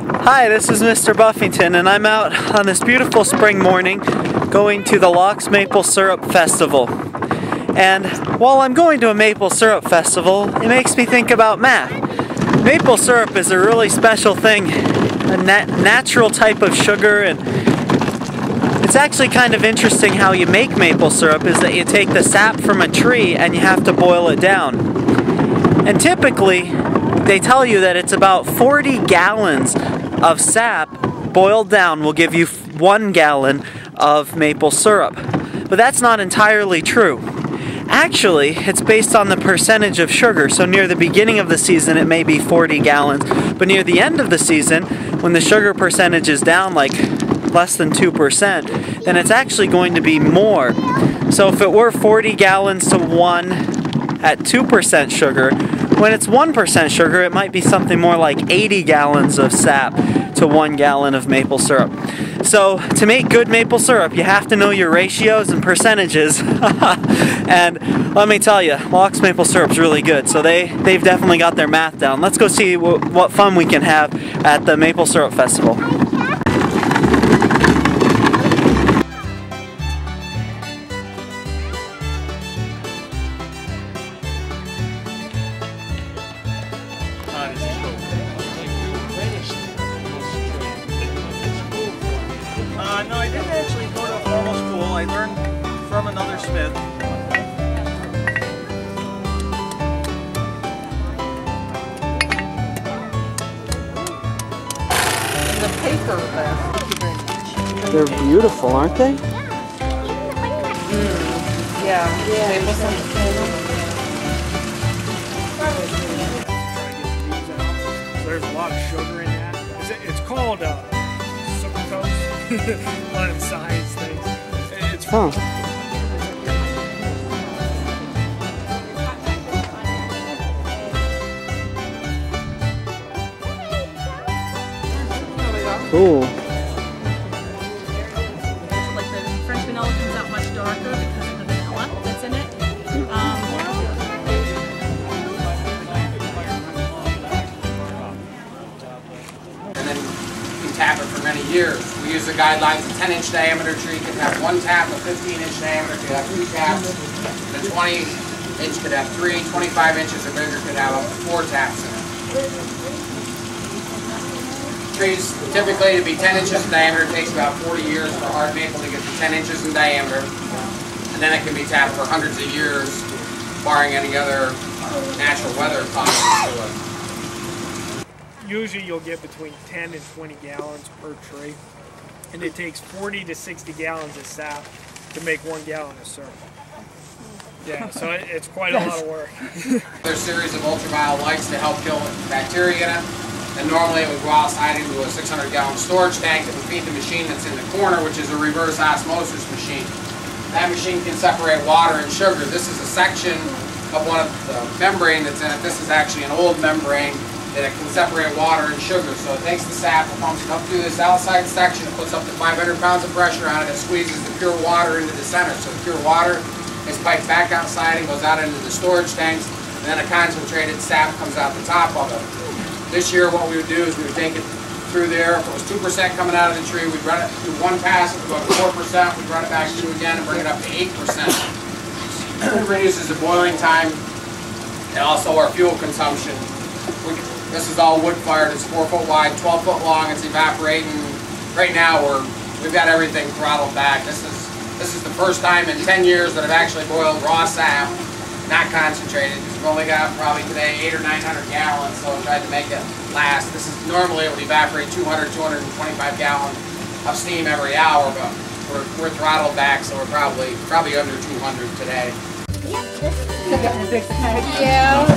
Hi, this is Mr. Buffington, and I'm out on this beautiful spring morning going to the Loch's Maple Syrup Festival. And while I'm going to a maple syrup festival, it makes me think about math. Maple syrup is a really special thing, a natural type of sugar, and it's actually kind of interesting how you make maple syrup is that you take the sap from a tree and you have to boil it down. And typically, they tell you that it's about 40 gallons of sap boiled down will give you 1 gallon of maple syrup. But that's not entirely true. Actually, it's based on the percentage of sugar. So near the beginning of the season, it may be 40 gallons. But near the end of the season, when the sugar percentage is down like less than 2%, then it's actually going to be more. So if it were 40 gallons to 1 at 2% sugar, when it's 1% sugar, it might be something more like 80 gallons of sap to 1 gallon of maple syrup. So to make good maple syrup, you have to know your ratios and percentages. And let me tell you, Loch's maple syrup's really good. So they've definitely got their math down. Let's go see what fun we can have at the Maple Syrup Festival. No, I didn't actually go to a formal school. I learned from another smith. And the paper They're beautiful, aren't they? Yeah. So there's a lot of sugar in that. It's called sucrose. One of the science things. It's Huh. Cool. Like the French vanilla comes out much darker because of the vanilla that's in it. And then you can tap it for many years. We use the guidelines, a 10-inch diameter tree can have 1 tap, a 15-inch diameter could have 2 taps, and a 20-inch could have 3, 25 inches or bigger could have up to 4 taps in it. Trees typically to be 10 inches in diameter, it takes about 40 years for hard maple to get to 10 inches in diameter, and then it can be tapped for hundreds of years, barring any other natural weather causes to it. usually you'll get between 10 and 20 gallons per tree, and it takes 40 to 60 gallons of sap to make 1 gallon of syrup. Yeah, so it's quite a lot of work. There's a series of ultraviolet lights to help kill bacteria in it, and normally it would go outside into a 600-gallon storage tank that would feed the machine that's in the corner, which is a reverse osmosis machine. That machine can separate water and sugar. This is a section of one of the membrane that's in it. This is actually an old membrane that it can separate water and sugar. So it takes the sap, it pumps it up through this outside section, it puts up to 500 pounds of pressure on it, it squeezes the pure water into the center. So the pure water is piped back outside and goes out into the storage tanks, and then a concentrated sap comes out the top of it. This year what we would do is we would take it through there. If it was 2% coming out of the tree, we'd run it through one pass, it would go to 4%, we'd run it back through again and bring it up to 8%. It reduces the boiling time and also our fuel consumption. This is all wood fired, it's 4 foot wide, 12 foot long, it's evaporating. Right now we've got everything throttled back. This is the first time in 10 years that I've actually boiled raw sap, not concentrated, because we've only got probably today 800 or 900 gallons, so I tried to make it last. This is normally it would evaporate 200, 225 gallons of steam every hour, but we're throttled back, so we're probably under 200 today. Yeah.